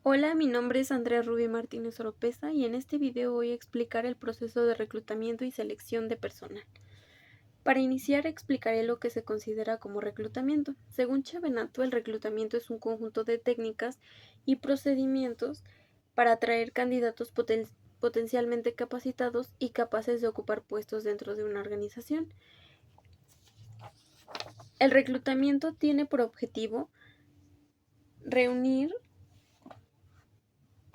Hola, mi nombre es Andrea Rubio Martínez Oropesa y en este video voy a explicar el proceso de reclutamiento y selección de personal. Para iniciar explicaré lo que se considera como reclutamiento. Según Chavenato, el reclutamiento es un conjunto de técnicas y procedimientos para atraer candidatos potencialmente capacitados y capaces de ocupar puestos dentro de una organización. El reclutamiento tiene por objetivo reunir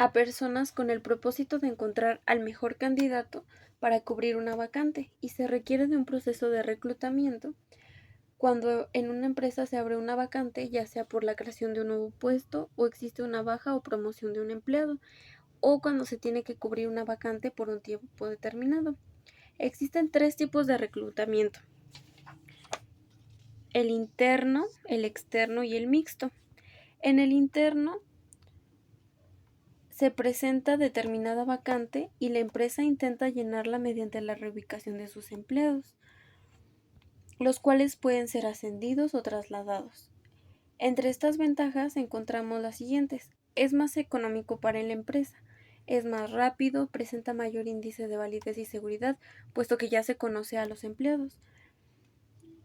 a personas con el propósito de encontrar al mejor candidato para cubrir una vacante, y se requiere de un proceso de reclutamiento cuando en una empresa se abre una vacante, ya sea por la creación de un nuevo puesto o existe una baja o promoción de un empleado, o cuando se tiene que cubrir una vacante por un tiempo determinado. Existen tres tipos de reclutamiento: el interno, el externo y el mixto. En el interno se presenta determinada vacante y la empresa intenta llenarla mediante la reubicación de sus empleados, los cuales pueden ser ascendidos o trasladados. Entre estas ventajas encontramos las siguientes: es más económico para la empresa, es más rápido, presenta mayor índice de validez y seguridad, puesto que ya se conoce a los empleados.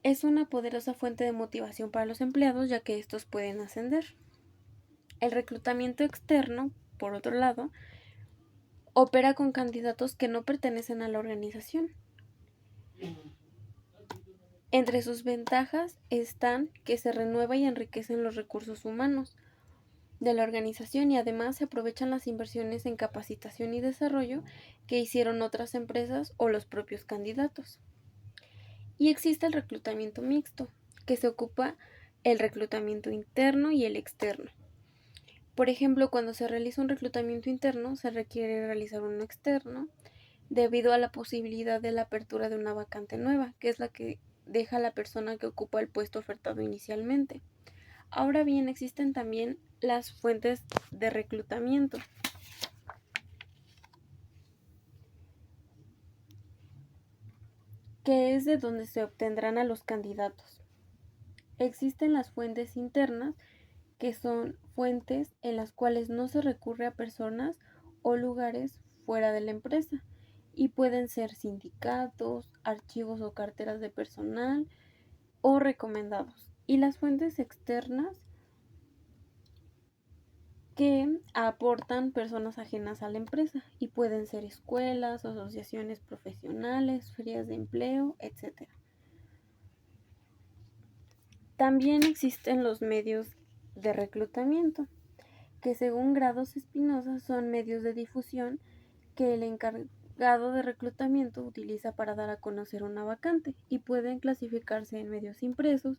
Es una poderosa fuente de motivación para los empleados, ya que estos pueden ascender. El reclutamiento externo, por otro lado, opera con candidatos que no pertenecen a la organización. Entre sus ventajas están que se renueva y enriquecen los recursos humanos de la organización, y además se aprovechan las inversiones en capacitación y desarrollo que hicieron otras empresas o los propios candidatos. Y existe el reclutamiento mixto, que se ocupa el reclutamiento interno y el externo. Por ejemplo, cuando se realiza un reclutamiento interno, se requiere realizar uno externo debido a la posibilidad de la apertura de una vacante nueva, que es la que deja la persona que ocupa el puesto ofertado inicialmente. Ahora bien, existen también las fuentes de reclutamiento, que es de donde se obtendrán a los candidatos. Existen las fuentes internas, que son fuentes en las cuales no se recurre a personas o lugares fuera de la empresa, y pueden ser sindicatos, archivos o carteras de personal o recomendados. Y las fuentes externas, que aportan personas ajenas a la empresa, y pueden ser escuelas, asociaciones profesionales, ferias de empleo, etc. También existen los medios de reclutamiento, que según Grados Espinosa son medios de difusión que el encargado de reclutamiento utiliza para dar a conocer una vacante, y pueden clasificarse en medios impresos,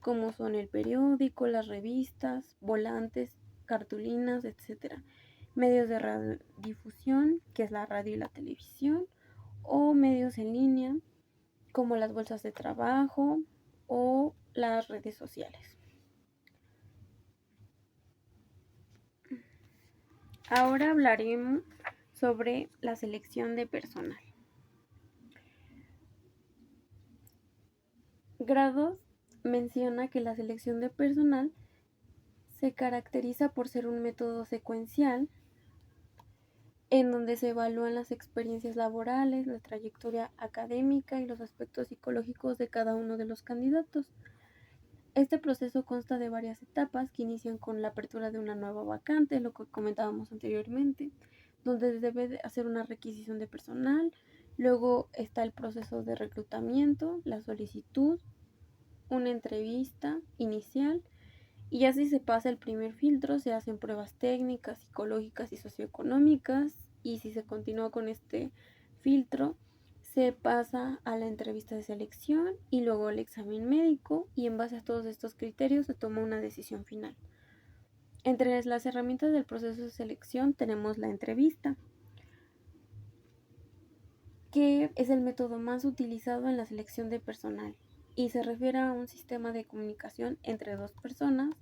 como son el periódico, las revistas, volantes, cartulinas, etc. Medios de radiodifusión, que es la radio y la televisión, o medios en línea, como las bolsas de trabajo o las redes sociales. Ahora hablaremos sobre la selección de personal. Grados menciona que la selección de personal se caracteriza por ser un método secuencial en donde se evalúan las experiencias laborales, la trayectoria académica y los aspectos psicológicos de cada uno de los candidatos. Este proceso consta de varias etapas que inician con la apertura de una nueva vacante, lo que comentábamos anteriormente, donde se debe de hacer una requisición de personal. Luego está el proceso de reclutamiento, la solicitud, una entrevista inicial, y así se pasa el primer filtro, se hacen pruebas técnicas, psicológicas y socioeconómicas, y si se continúa con este filtro, se pasa a la entrevista de selección y luego al examen médico, y en base a todos estos criterios se toma una decisión final. Entre las herramientas del proceso de selección tenemos la entrevista, que es el método más utilizado en la selección de personal y se refiere a un sistema de comunicación entre dos personas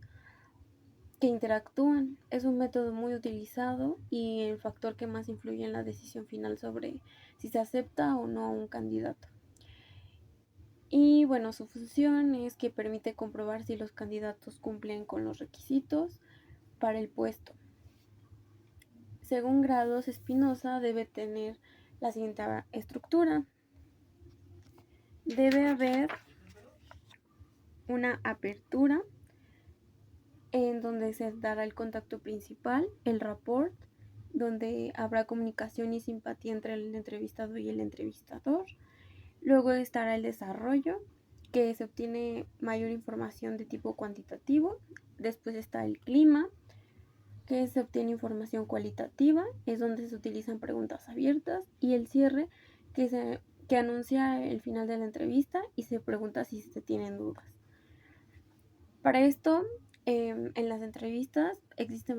que interactúan. Es un método muy utilizado y el factor que más influye en la decisión final sobre si se acepta o no a un candidato. Y bueno, su función es que permite comprobar si los candidatos cumplen con los requisitos para el puesto. según Grados Espinosa, debe tener la siguiente estructura. Debe haber una apertura en donde se dará el contacto principal, el rapport, donde habrá comunicación y simpatía entre el entrevistado y el entrevistador. Luego estará el desarrollo, que se obtiene mayor información de tipo cuantitativo. Después está el clima, que se obtiene información cualitativa, es donde se utilizan preguntas abiertas. Y el cierre, que anuncia el final de la entrevista y se pregunta si se tienen dudas. Para esto, en las entrevistas existen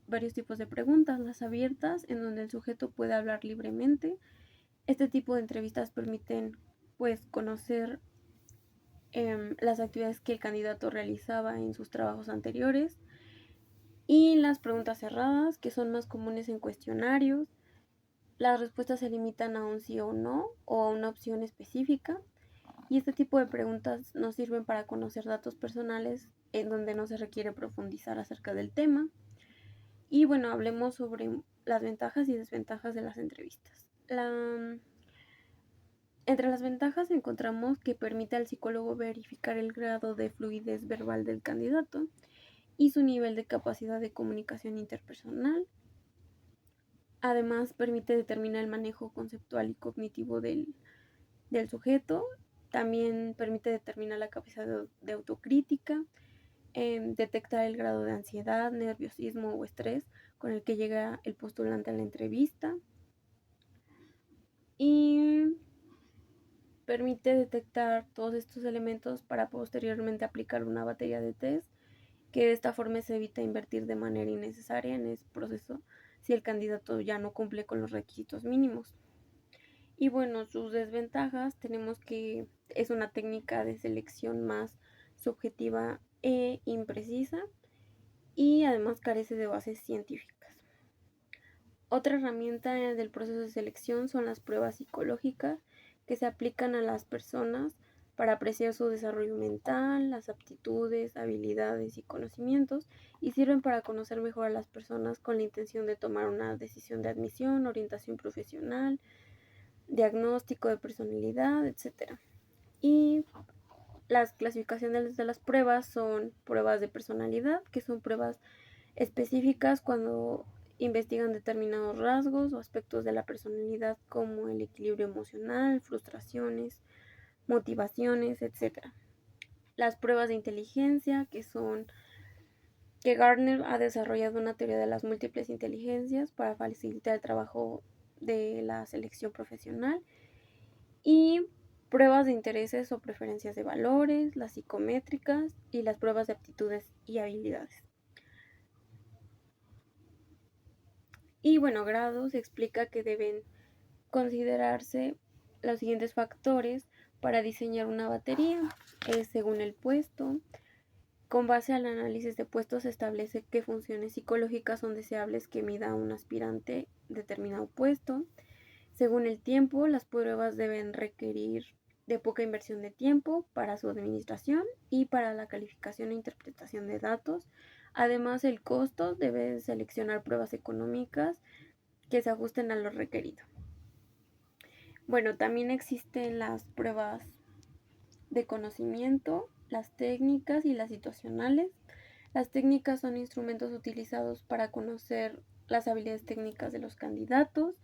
varios tipos de preguntas. Las abiertas, en donde el sujeto puede hablar libremente. Este tipo de entrevistas permiten conocer las actividades que el candidato realizaba en sus trabajos anteriores. Y las preguntas cerradas, que son más comunes en cuestionarios. Las respuestas se limitan a un sí o no o a una opción específica. Y este tipo de preguntas nos sirven para conocer datos personales en donde no se requiere profundizar acerca del tema. Y bueno, hablemos sobre las ventajas y desventajas de las entrevistas. Entre las ventajas encontramos que permite al psicólogo verificar el grado de fluidez verbal del candidato y su nivel de capacidad de comunicación interpersonal. Además, permite determinar el manejo conceptual y cognitivo del sujeto. También permite determinar la capacidad de autocrítica, detectar el grado de ansiedad, nerviosismo o estrés con el que llega el postulante a la entrevista. Y permite detectar todos estos elementos para posteriormente aplicar una batería de test, que de esta forma se evita invertir de manera innecesaria en ese proceso si el candidato ya no cumple con los requisitos mínimos. Y bueno, sus desventajas, tenemos que es una técnica de selección más subjetiva e imprecisa y además carece de bases científicas. Otra herramienta del proceso de selección son las pruebas psicológicas que se aplican a las personas para apreciar su desarrollo mental, las aptitudes, habilidades y conocimientos, y sirven para conocer mejor a las personas con la intención de tomar una decisión de admisión, orientación profesional, diagnóstico de personalidad, etc. Y las clasificaciones de las pruebas son pruebas de personalidad, que son pruebas específicas cuando investigan determinados rasgos o aspectos de la personalidad como el equilibrio emocional, frustraciones, motivaciones, etc. Las pruebas de inteligencia, que Gardner ha desarrollado una teoría de las múltiples inteligencias para facilitar el trabajo de la selección profesional. Y pruebas de intereses o preferencias de valores, las psicométricas y las pruebas de aptitudes y habilidades. Y bueno, Grados explica que deben considerarse los siguientes factores para diseñar una batería. Según el puesto, con base al análisis de puestos se establece qué funciones psicológicas son deseables que mida un aspirante determinado puesto. Según el tiempo, las pruebas deben requerir de poca inversión de tiempo para su administración y para la calificación e interpretación de datos. Además, el costo debe seleccionar pruebas económicas que se ajusten a lo requerido. Bueno, también existen las pruebas de conocimiento, las técnicas y las situacionales. Las técnicas son instrumentos utilizados para conocer las habilidades técnicas de los candidatos.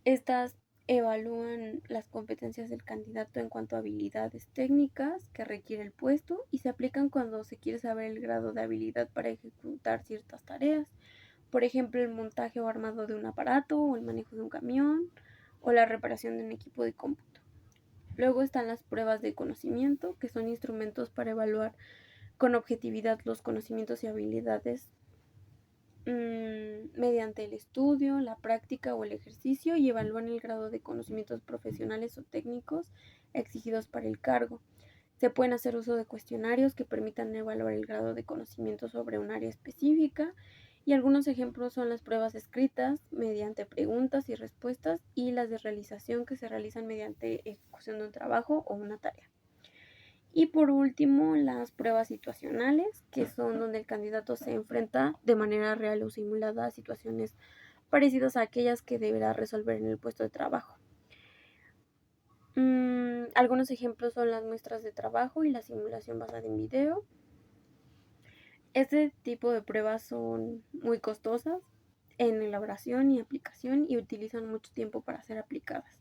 Estas evalúan las competencias del candidato en cuanto a habilidades técnicas que requiere el puesto y se aplican cuando se quiere saber el grado de habilidad para ejecutar ciertas tareas. Por ejemplo, el montaje o armado de un aparato, o el manejo de un camión, o la reparación de un equipo de cómputo. Luego están las pruebas de conocimiento, que son instrumentos para evaluar con objetividad los conocimientos y habilidades mediante el estudio, la práctica o el ejercicio, y evalúan el grado de conocimientos profesionales o técnicos exigidos para el cargo. Se pueden hacer uso de cuestionarios que permitan evaluar el grado de conocimiento sobre un área específica, y algunos ejemplos son las pruebas escritas mediante preguntas y respuestas y las de realización que se realizan mediante ejecución de un trabajo o una tarea. Y por último, las pruebas situacionales, que son donde el candidato se enfrenta de manera real o simulada a situaciones parecidos a aquellas que deberá resolver en el puesto de trabajo. Algunos ejemplos son las muestras de trabajo y la simulación basada en video. Este tipo de pruebas son muy costosas en elaboración y aplicación y utilizan mucho tiempo para ser aplicadas.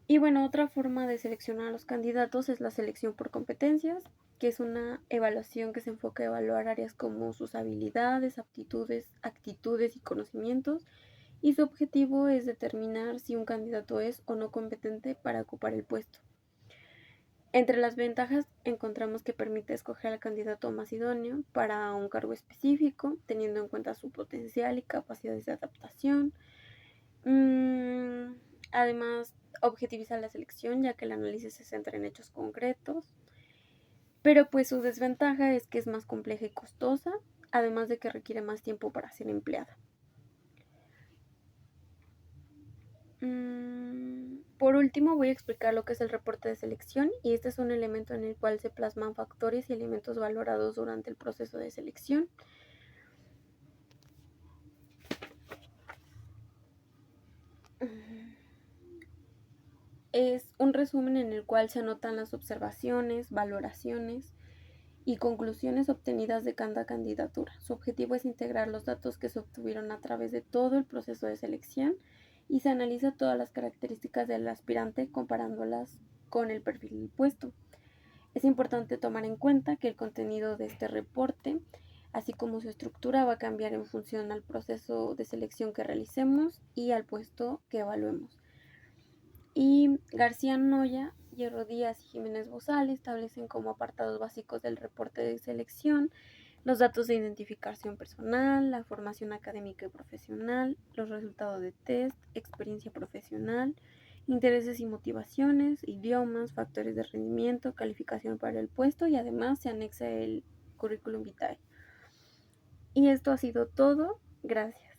Y bueno, otra forma de seleccionar a los candidatos es la selección por competencias, que es una evaluación que se enfoca a evaluar áreas como sus habilidades, aptitudes, actitudes y conocimientos, y su objetivo es determinar si un candidato es o no competente para ocupar el puesto. Entre las ventajas encontramos que permite escoger al candidato más idóneo para un cargo específico, teniendo en cuenta su potencial y capacidades de adaptación. Además, objetiviza la selección, ya que el análisis se centra en hechos concretos. Pero pues su desventaja es que es más compleja y costosa, además de que requiere más tiempo para ser empleada. Por último, voy a explicar lo que es el reporte de selección, y este es un elemento en el cual se plasman factores y elementos valorados durante el proceso de selección. Es un resumen en el cual se anotan las observaciones, valoraciones y conclusiones obtenidas de cada candidatura. Su objetivo es integrar los datos que se obtuvieron a través de todo el proceso de selección, y se analiza todas las características del aspirante comparándolas con el perfil del puesto. Es importante tomar en cuenta que el contenido de este reporte, así como su estructura, va a cambiar en función al proceso de selección que realicemos y al puesto que evaluemos. Y García Noya, Hierro Díaz y Jiménez Bozal establecen como apartados básicos del reporte de selección los datos de identificación personal, la formación académica y profesional, los resultados de test, experiencia profesional, intereses y motivaciones, idiomas, factores de rendimiento, calificación para el puesto, y además se anexa el currículum vitae. Y esto ha sido todo. Gracias.